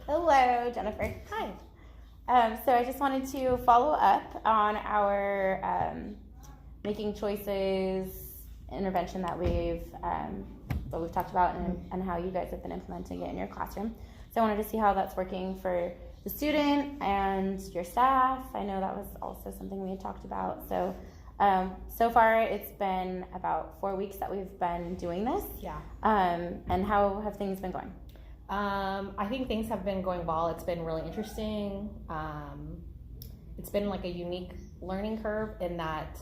Hello, Jennifer. Hi. So I just wanted to follow up on our making choices intervention that we've talked about and how you guys have been implementing it in your classroom. So I wanted to see how that's working for the student and your staff. I know that was also something we had talked about. So so far it's been about 4 weeks that we've been doing this. Yeah. And how have things been going? I think things have been going well. It's been really interesting. It's been like a unique learning curve in that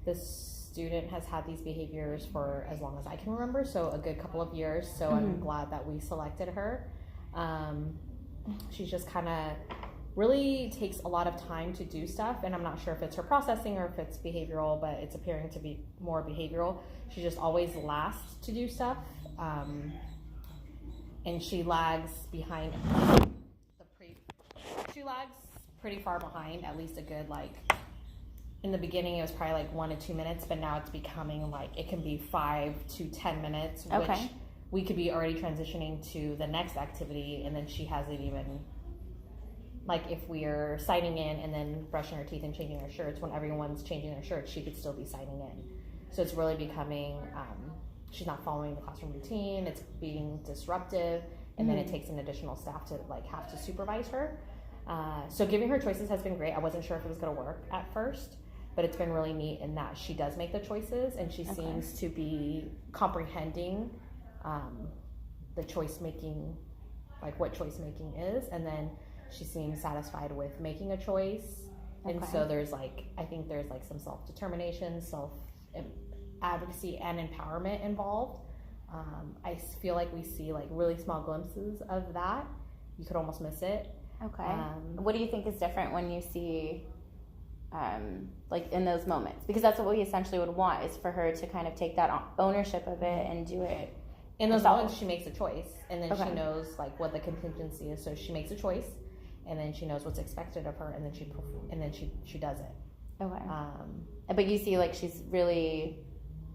the student has had these behaviors for as long as I can remember, so a good couple of years. So I'm glad that we selected her. She's just kind of really takes a lot of time to do stuff, and I'm not sure if it's her processing or if it's behavioral, but it's appearing to be more behavioral. She just always last to do stuff. And she lags behind she lags pretty far behind, at least a good, like, in the beginning it was probably like 1 to 2 minutes, but now it's becoming like it can be 5 to 10 minutes, which we could be already transitioning to the next activity, and then she hasn't even, like, if we're signing in and then brushing her teeth and changing her shirts, when everyone's changing their shirts, she could still be signing in. So it's really becoming she's not following the classroom routine, it's being disruptive, and then it takes an additional staff to like have to supervise her. So giving her choices has been great. I wasn't sure if it was going to work at first, but it's been really neat in that she does make the choices, and she seems to be comprehending the choice making, like what choice making is, and then she seems satisfied with making a choice. And so there's like, I think there's like some self-determination, advocacy and empowerment involved. I feel like we see like really small glimpses of that. You could almost miss it. What do you think is different when you see like in those moments? Because that's what we essentially would want, is for her to kind of take that ownership of it and do it. In those moments she makes a choice, and then she knows like what the contingency is, so she makes a choice, and then she knows what's expected of her, and then she does it. But you see like she's really,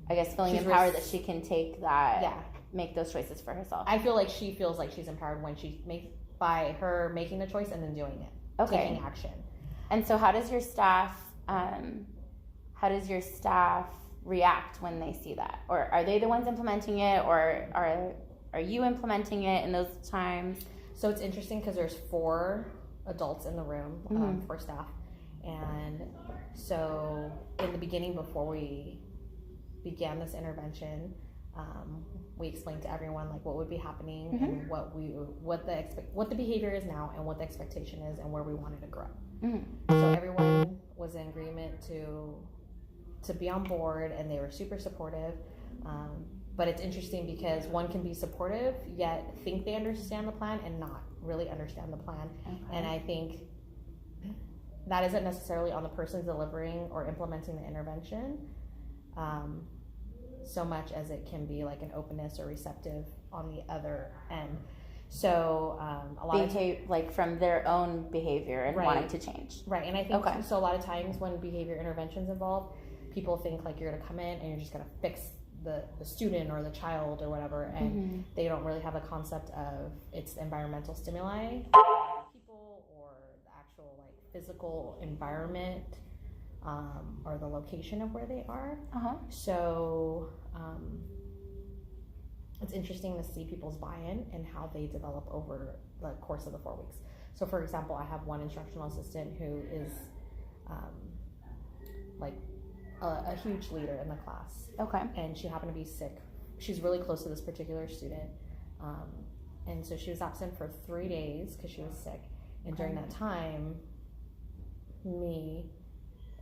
I guess, feeling empowered that she can take that, make those choices for herself. I feel like she feels like she's empowered when she makes, by her making the choice and then doing it, taking action. And so how does your staff react when they see that? Or are they the ones implementing it, or are you implementing it in those times? So it's interesting because there's 4 adults in the room, 4 staff. And so in the beginning, before we began this intervention, we explained to everyone like what would be happening and what the behavior is now and what the expectation is and where we wanted to grow. So everyone was in agreement to be on board, and they were super supportive. But it's interesting because one can be supportive yet think they understand the plan and not really understand the plan. And I think that isn't necessarily on the person delivering or implementing the intervention, so much as it can be like an openness or receptive on the other end. So a lot of like from their own behavior and wanting to change. Right. And I think so a lot of times when behavior intervention's involved, people think like you're going to come in and you're just going to fix the student or the child or whatever, and they don't really have a concept of its environmental stimuli, people, or the actual like physical environment, or the location of where they are. So it's interesting to see people's buy-in and how they develop over the course of the 4 weeks. So for example, I have one instructional assistant who is like a huge leader in the class. And she happened to be sick. She's really close to this particular student. And so she was absent for 3 days because she was sick. And during that time, me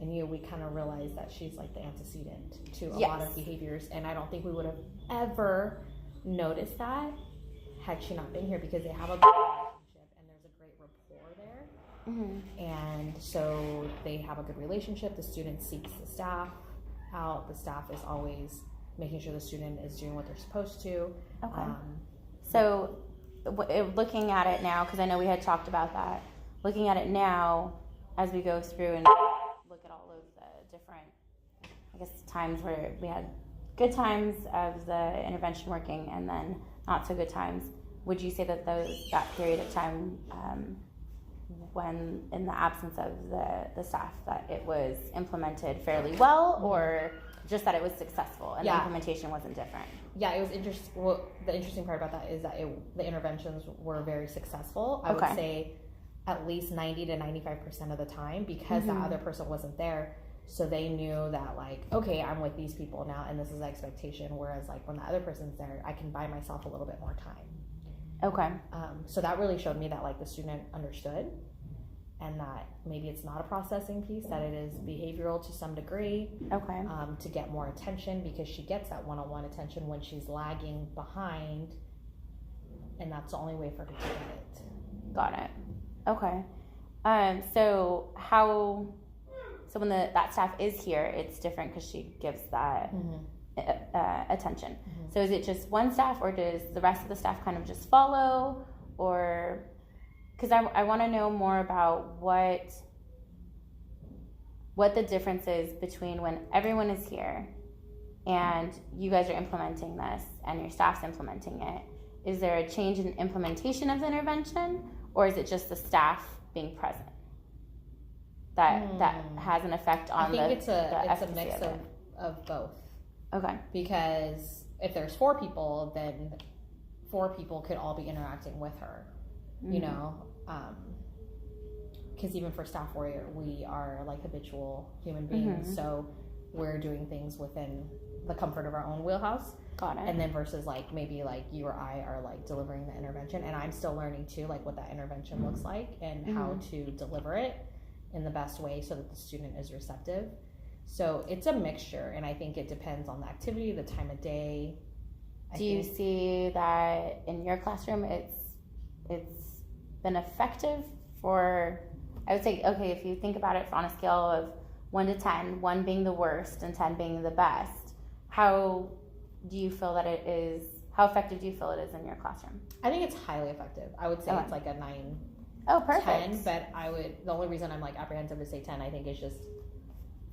and you, we kind of realized that she's like the antecedent to a lot of behaviors. And I don't think we would have ever noticed that had she not been here, because they have a good relationship and there's a great rapport there. And so they have a good relationship. The student seeks the staff out. The staff is always making sure the student is doing what they're supposed to. So looking at it now, because I know we had talked about that, looking at it now as we go through and look at all of the different, I guess, times where we had good times of the intervention working and then not so good times, would you say that that period of time, when in the absence of the staff, that it was implemented fairly well, or just that it was successful and the implementation wasn't different? Yeah, it was interesting. Well, the interesting part about that is that the interventions were very successful. I would say at least 90 to 95% of the time, because that other person wasn't there. So they knew that, like, okay, I'm with these people now, and this is the expectation. Whereas, like, when the other person's there, I can buy myself a little bit more time. Okay. So that really showed me that, like, the student understood, and that maybe it's not a processing piece, that it is behavioral to some degree. Okay. To get more attention, because she gets that one-on-one attention when she's lagging behind, and that's the only way for her to get it. Got it. Okay. So when that staff is here, it's different because she gives that attention. So is it just one staff, or does the rest of the staff kind of just follow? Or because I want to know more about what the difference is between when everyone is here and you guys are implementing this and your staff's implementing it. Is there a change in implementation of the intervention, or is it just the staff being present that has an effect on the I think it's a mix of both. Okay. Because if there's 4 people, then 4 people could all be interacting with her, you know? Because even for Staff Warrior, we are like habitual human beings, so we're doing things within the comfort of our own wheelhouse. Got it. And then versus like maybe like you or I are like delivering the intervention, and I'm still learning too, like what that intervention looks like and how to deliver it in the best way so that the student is receptive. So it's a mixture, and I think it depends on the activity, the time of day. Do you see that in your classroom it's been effective for, I would say, okay, if you think about it on a scale of 1 to 10, 1 being the worst and 10 being the best, how do you feel that it is, how effective do you feel it is in your classroom? I think it's highly effective. I would say it's like a 9. Oh, perfect. 10, but the only reason I'm like apprehensive to say 10, I think, is just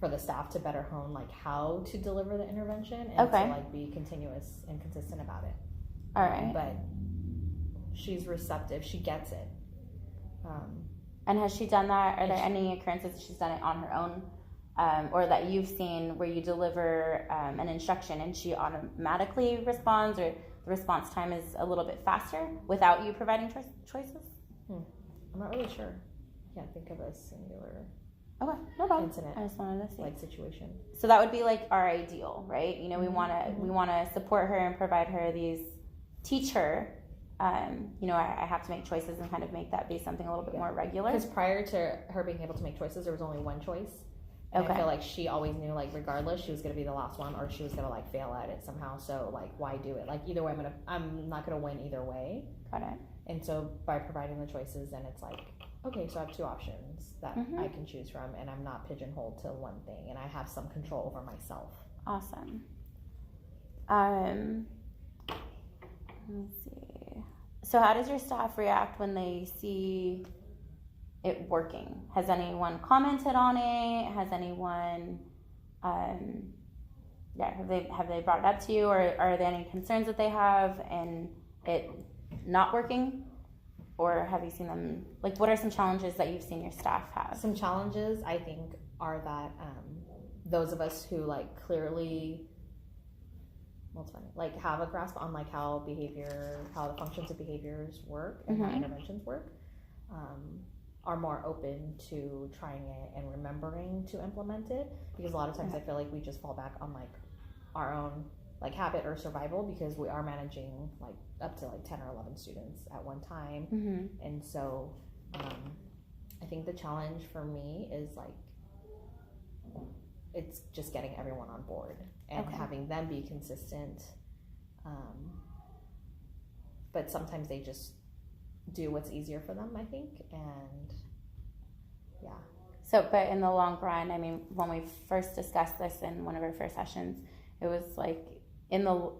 for the staff to better hone like how to deliver the intervention and to like be continuous and consistent about it. All right. But she's receptive. She gets it. And has she done that? Are there any occurrences that she's done it on her own, or that you've seen where you deliver an instruction and she automatically responds, or the response time is a little bit faster without you providing choices? I'm not really sure. Can't think of a singular incident. I just wanted to see. Like situation. So that would be like our ideal, right? You know, we want to support her and provide her teach her. You know, I have to make choices and kind of make that be something a little bit more regular. Because prior to her being able to make choices, there was only one choice. And I feel like she always knew, like, regardless, she was going to be the last one, or she was going to like fail at it somehow. So like, why do it? Like, either way, I'm not going to win either way. Got it. And so by providing the choices, then it's like, okay, so I have 2 options that I can choose from, and I'm not pigeonholed to one thing, and I have some control over myself. Awesome. Let me see. So how does your staff react when they see it working? Has anyone commented on it? Has anyone, have they brought it up to you, or are there any concerns that they have in it not working? Or have you seen them, like, what are some challenges that you've seen your staff have? Some challenges, I think, are that those of us who, like, clearly, well, it's funny, like, have a grasp on, like, how the functions of behaviors work and how interventions work, are more open to trying it and remembering to implement it. Because a lot of times I feel like we just fall back on, like, our own, like, habit or survival, because we are managing like up to like 10 or 11 students at one time. And so I think the challenge for me is like, it's just getting everyone on board and having them be consistent, but sometimes they just do what's easier for them, I think. And so, but in the long run, I mean, when we first discussed this in one of our first sessions, it was like, in the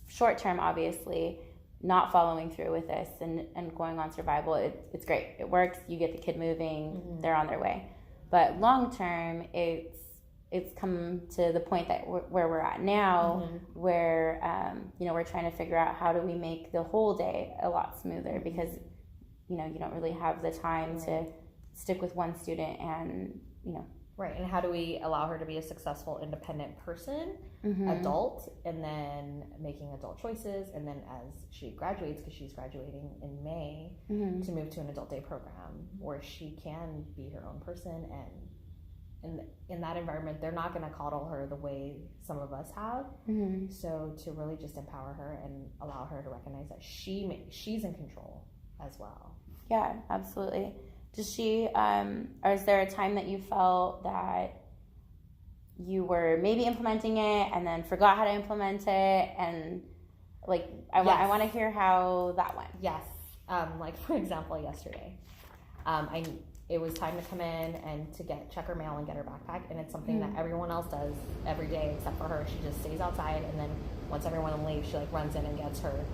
short term, obviously, not following through with this and going on survival, it's great. It works. You get the kid moving. They're on their way. But long term, it's it's come to the point that where we're at now, where we're trying to figure out how do we make the whole day a lot smoother, because you don't really have the time to stick with one student and Right, and how do we allow her to be a successful, independent person, adult, and then making adult choices, and then as she graduates, because she's graduating in May, to move to an adult day program where she can be her own person, and in that environment, they're not going to coddle her the way some of us have. So to really just empower her and allow her to recognize that she's in control as well. Yeah, absolutely. Does she, or is there a time that you felt that you were maybe implementing it and then forgot how to implement it? And I want to hear how that went. Yes. For example, yesterday, it was time to come in and to check her mail and get her backpack. And it's something that everyone else does every day except for her. She just stays outside. And then once everyone leaves, she runs in and gets her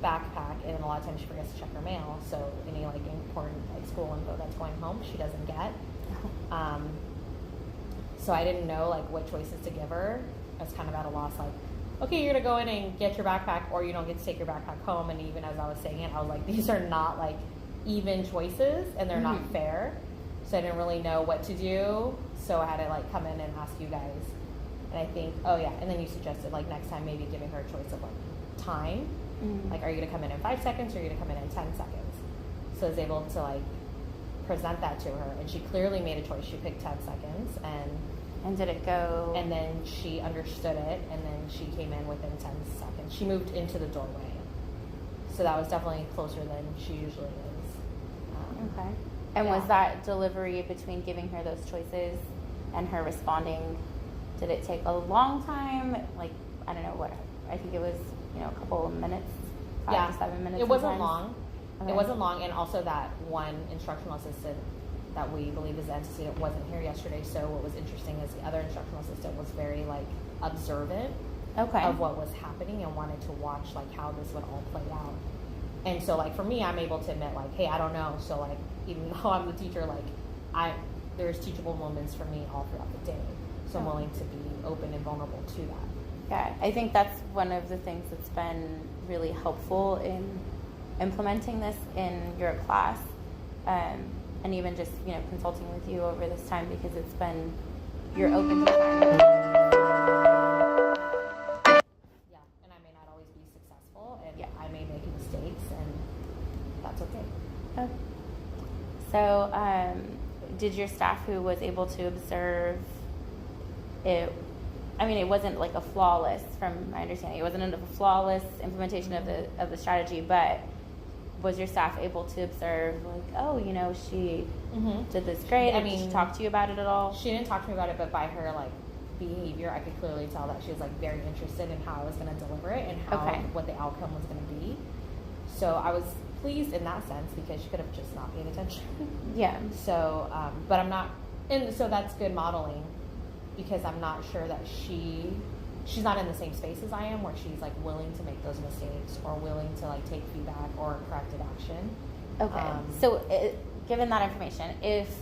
backpack, and a lot of times she forgets to check her mail, so any important school info that's going home she doesn't get. So I didn't know what choices to give her. I was kind of at a loss, okay, you're gonna go in and get your backpack, or you don't get to take your backpack home. And even as I was saying it, I was like, these are not even choices, and they're not fair. So I didn't really know what to do, so I had to come in and ask you guys. And I think, and then you suggested next time maybe giving her a choice of time. Are you going to come in 5 seconds, or are you going to come in 10 seconds? So I was able to present that to her, and she clearly made a choice. She picked 10 seconds, and did it go? And then she understood it, and then she came in within 10 seconds. She moved into the doorway, so that was definitely closer than she usually is. Okay. And was that delivery between giving her those choices and her responding? Did it take a long time? I don't know what. I think it was. A couple of minutes, 5 to 7 minutes. It wasn't long. Okay. It wasn't long, and also that one instructional assistant that we believe is the antecedent wasn't here yesterday. So what was interesting is the other instructional assistant was very observant of what was happening and wanted to watch how this would all play out. And so for me, I'm able to admit hey, I don't know. So even though I'm the teacher, there's teachable moments for me all throughout the day. So I'm willing to be open and vulnerable to that. Yeah, I think that's one of the things that's been really helpful in implementing this in your class, and even just consulting with you over this time, because it's been you're open to trying. Yeah, and I may not always be successful, and I may make mistakes, and that's okay. Okay. So, did your staff who was able to observe it? It wasn't a flawless, from my understanding. It wasn't a flawless implementation of the strategy, but was your staff able to observe she did this great? Did she talk to you about it at all? She didn't talk to me about it, but by her behavior, I could clearly tell that she was very interested in how I was going to deliver it and what the outcome was going to be. So I was pleased in that sense, because she could have just not paid attention. Yeah. So, but I'm not, and so that's good modeling. Because I'm not sure that she's not in the same space as I am, where she's willing to make those mistakes, or willing to take feedback or corrective action. Okay. So given that information, if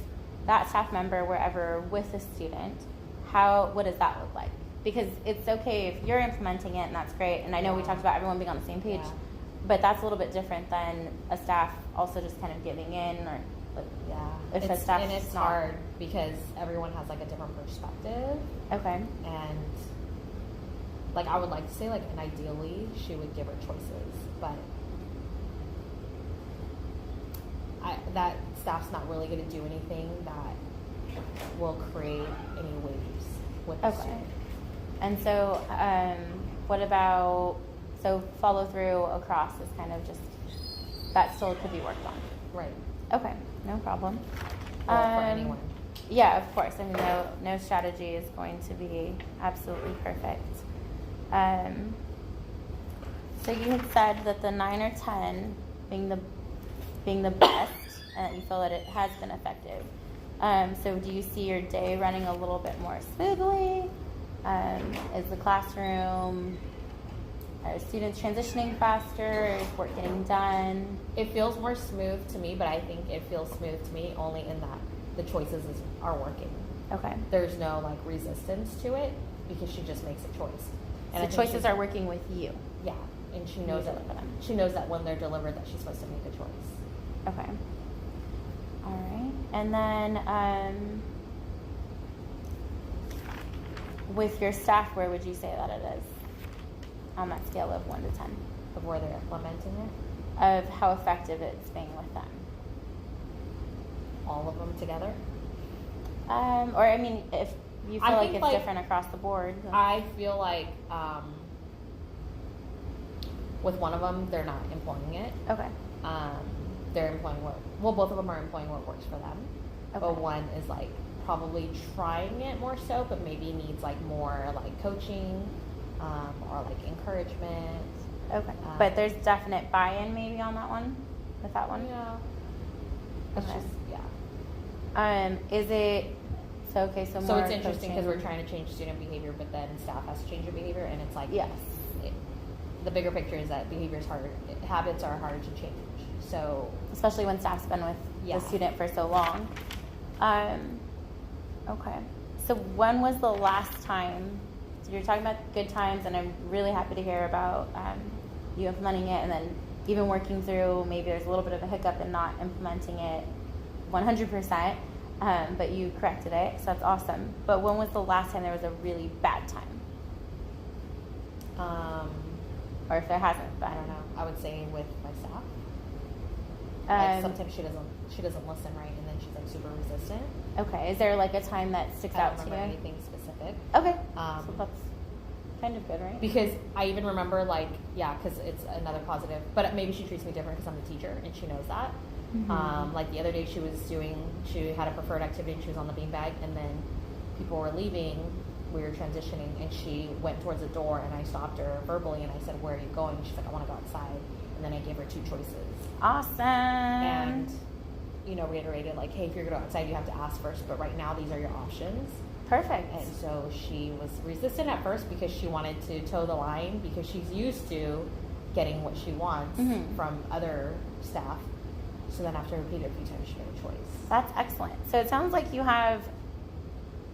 that staff member were ever with a student, what does that look like? Because it's okay if you're implementing it, and that's great. And I know we talked about everyone being on the same page, but that's a little bit different than a staff also just kind of giving in, or it's hard because everyone has a different perspective. Okay. And I would like to say and ideally she would give her choices, but that staff's not really going to do anything that will create any waves with the student. And so what about follow through across is kind of just that still could be worked on. Right. Okay, no problem. For anyone. Yeah, of course. No strategy is going to be absolutely perfect. So you had said that the 9 or 10 being the best, and you feel that it has been effective. So do you see your day running a little bit more smoothly? Is the classroom, are students transitioning faster? Is work getting done? It feels more smooth to me, but I think it feels smooth to me only in that the choices are working. Okay. There's no like resistance to it because she just makes a choice. And so choices are working with you. Yeah, and she knows that when they're delivered that she's supposed to make a choice. Okay. All right. And then with your staff, where would you say that it is on that scale of 1 to 10? Of where they're implementing it? Of how effective it's being with them. All of them together? Or I mean, if you feel like it's different across the board. I feel like with one of them, they're not employing it. Okay. They're employing both of them are employing what works for them. Okay. But one is like probably trying it more so, but maybe needs like more like coaching or like encouragement. Okay. But there's definite buy-in maybe on that one? With that one? Yeah. It's Okay. just, yeah. Is it, so more it's interesting because coaching. we're trying to change student behavior, but then staff has to change their behavior, and it's like, Yes. The bigger picture is that behavior is harder, habits are harder to change. So, especially when staff's been with the student for so long. Okay. So when was the last time, so you're talking about good times, and I'm really happy to hear about you implementing it, and then even working through, maybe there's a little bit of a hiccup in not implementing it 100%, but you corrected it, so that's awesome. But when was the last time there was a really bad time? Or if there hasn't been? I don't know. I would say with my staff. Sometimes she doesn't listen right, and then she's like super resistant. Okay. Is there like a time that sticks out to you? I don't remember anything specific. Okay. So that's kind of good, right? Because I even remember because it's another positive, but maybe she treats me different because I'm the teacher and she knows that. Mm-hmm. Like the other day she had a preferred activity and she was on the beanbag, and then people were leaving, we were transitioning, and she went towards the door, and I stopped her verbally and I said, "Where are you going?" She's like, "I want to go outside." And then I gave her 2 choices. Awesome. And reiterated like, "Hey, if you're going to go outside, you have to ask first, but right now these are your options." Perfect. And so she was resistant at first because she wanted to toe the line because she's used to getting what she wants from other staff. So then after repeating it a few times, she made a choice. That's excellent. So it sounds like you have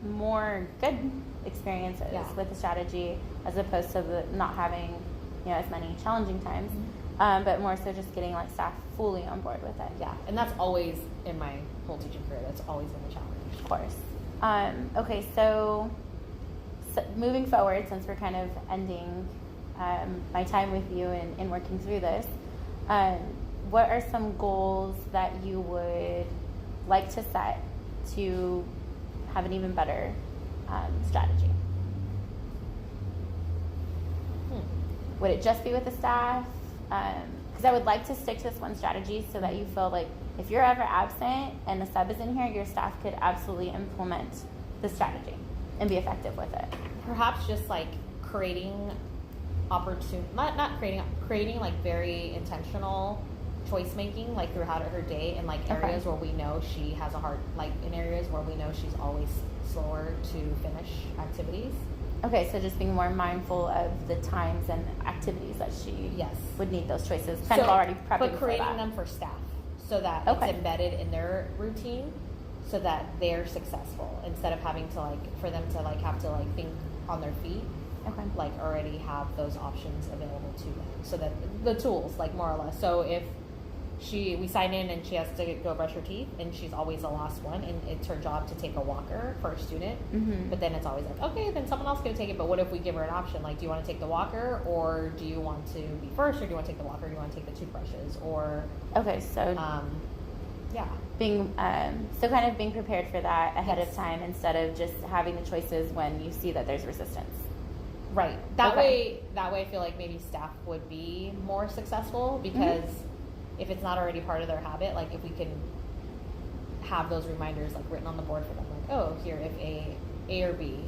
more good experiences with the strategy as opposed to the not having, as many challenging times, but more so just getting like staff fully on board with it. Yeah, and that's always in my whole teaching career. That's always been a challenge. Of course. Okay, so moving forward, since we're kind of ending my time with you in working through this, what are some goals that you would like to set to have an even better strategy? Would it just be with the staff? Because I would like to stick to this one strategy so that you feel like if you're ever absent and the sub is in here, your staff could absolutely implement the strategy and be effective with it. Perhaps just like creating creating like very intentional choice making like throughout her day in like areas where we know she has a hard, like in areas where we know she's always slower to finish activities. Okay, so just being more mindful of the times and activities that she would need those choices, kind of already prepping for that. But creating them for staff so that it's embedded in their routine so that they're successful instead of having to for them to have to think on their feet. Okay. Already have those options available to them so that the tools, more or less. So if we sign in and she has to go brush her teeth and she's always the last one and it's her job to take a walker for a student, but then it's always okay, then someone else can take it. But what if we give her an option, do you want to take the walker or do you want to be first, or do you want to take the walker, or do you want to take the toothbrushes, or being so kind of being prepared for that ahead of time instead of just having the choices when you see that there's resistance. Right. That way I feel like maybe staff would be more successful because if it's not already part of their habit, if we can have those reminders written on the board for them, here if A or B.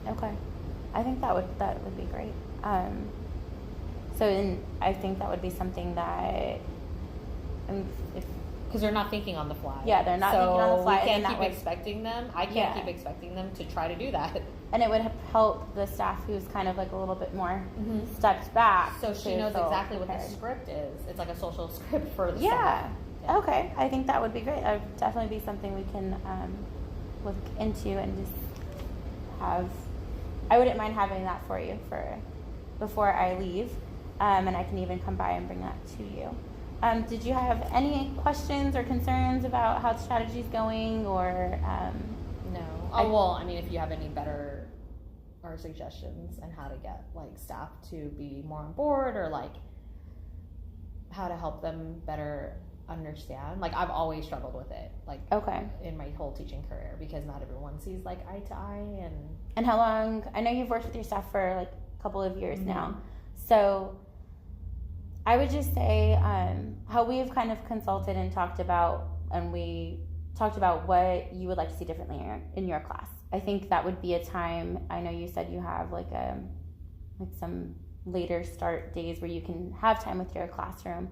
Okay. I think that would be great. I think that would be something that because they're not thinking on the fly. Yeah, they're not thinking on the fly. We can't keep expecting them. I can't keep expecting them to try to do that. And it would help the staff who's kind of a little bit more stepped back. So she knows exactly what the script is. It's like a social script for the staff. Yeah. Okay. I think that would be great. That would definitely be something we can look into and just have, I wouldn't mind having that for you before I leave, and I can even come by and bring that to you. Did you have any questions or concerns about how the strategy is going, or? No. If you have any better or suggestions on how to get like staff to be more on board, or like how to help them better understand. Like I've always struggled with it, like in my whole teaching career, because not everyone sees like eye to eye. And how long? I know you've worked with your staff for like a couple of years now, so I would just say how we've kind of consulted and talked about, and we talked about what you would like to see differently in your class. I think that would be a time. I know you said you have like some later start days where you can have time with your classroom,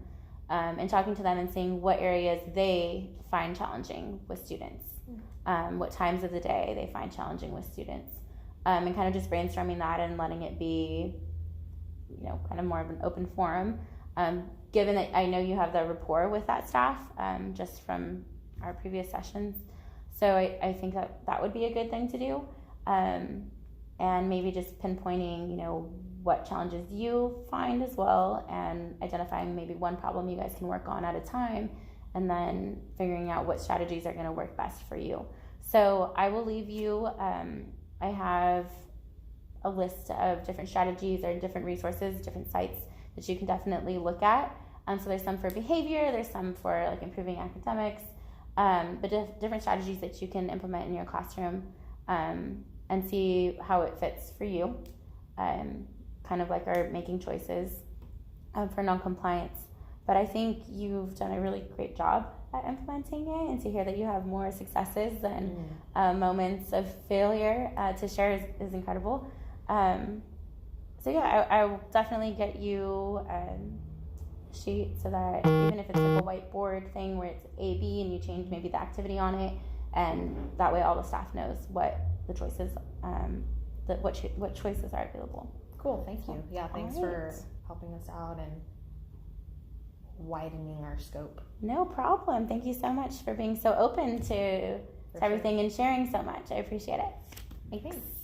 and talking to them and seeing what areas they find challenging with students, what times of the day they find challenging with students, and kind of just brainstorming that and letting it be, kind of more of an open forum. Given that I know you have the rapport with that staff, just from our previous sessions. So I think that would be a good thing to do. And maybe just pinpointing, what challenges you find as well, and identifying maybe one problem you guys can work on at a time, and then figuring out what strategies are going to work best for you. So I will leave you, I have a list of different strategies or different resources, different sites that you can definitely look at. So there's some for behavior, there's some for like improving academics, but different strategies that you can implement in your classroom, and see how it fits for you. Kind of like our making choices for non-compliance. But I think you've done a really great job at implementing it, and to hear that you have more successes than moments of failure to share is incredible. So yeah, I will definitely get you a sheet, so that even if it's like a whiteboard thing where it's A, B, and you change maybe the activity on it, and that way all the staff knows what the choices, what choices are available. Cool, thank you. Yeah, thanks for helping us out and widening our scope. No problem. Thank you so much for being so open to everything and sharing so much. I appreciate it. Thanks.